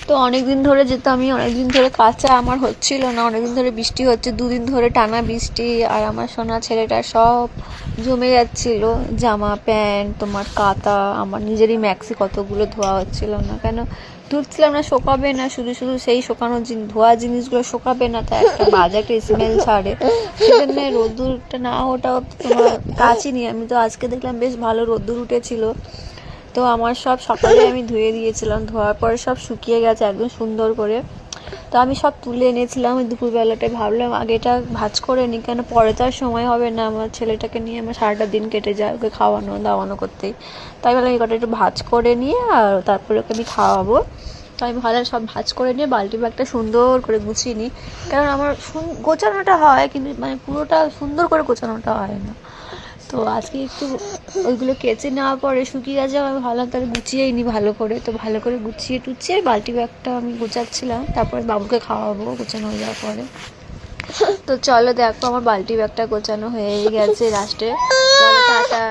তো অনেকদিন ধরে যেতে আমি অনেকদিন ধরে কাঁচা আমার হচ্ছিল না, অনেকদিন ধরে বৃষ্টি হচ্ছে, 2 দিন ধরে টানা বৃষ্টি, আর আমার সোনা ছেলেটা সব জমে যাচ্ছিল, জামা প্যান্ট তোমার কাঁথা, আমার নিজেরই ম্যাক্সি কতগুলো ধোয়া হচ্ছিল না, কেন ধুচ্ছিলাম না, শোকাবে না, শুধু শুধু সেই শোকানো ধোয়া জিনিসগুলো শোকাবে না, তাই একটা বাজে একটা স্মেল ছাড়ে, সেজন্য রোদ্দুরটা না ওটাও তোমার কাচিনি আমি। তো আজকে দেখলাম বেশ ভালো রোদ্দুর উঠেছিল, তো আমার সব সকালে আমি ধুয়ে দিয়েছিলাম, ধোয়ার পরে সব শুকিয়ে গেছে একদম সুন্দর করে। তো আমি সব তুলে এনেছিলাম ওই দুপুরবেলাটায়, ভাবলাম আগে এটা ভাঁজ করে নিই, কেন পরে তো আর সময় হবে না, আমার ছেলেটাকে নিয়ে আমার সারাটা দিন কেটে যায় ওকে খাওয়ানো দাওয়ানো করতেই। তাই ভাবলাম এই কটা একটু ভাঁজ করে নিয়ে আর তারপরে ওকে আমি খাওয়াবো। তো আমি ভালো সব ভাঁজ করে নিয়ে বালতি ব্যাগটা সুন্দর করে গুছিয়ে নিই, কারণ আমার গোছানোটা হয় কিন্তু মানে পুরোটা সুন্দর করে গোছানোটা হয় না। তো আজকে একটু ওইগুলো কেচে নেওয়ার পরে শুকিয়ে গেছে, আমি ভালো তাহলে গুছিয়েই নিই ভালো করে। তো ভালো করে গুছিয়ে টুছিয়ে বালতি ব্যাগটা আমি গুছাচ্ছিলাম, তারপরে বাবুকে খাওয়াবো গোছানো হয়ে যাওয়ার পরে। তো চলো দেখো আমার বালতি ব্যাগটা গোছানো হয়ে গেছে লাস্টে। চলো টাটা।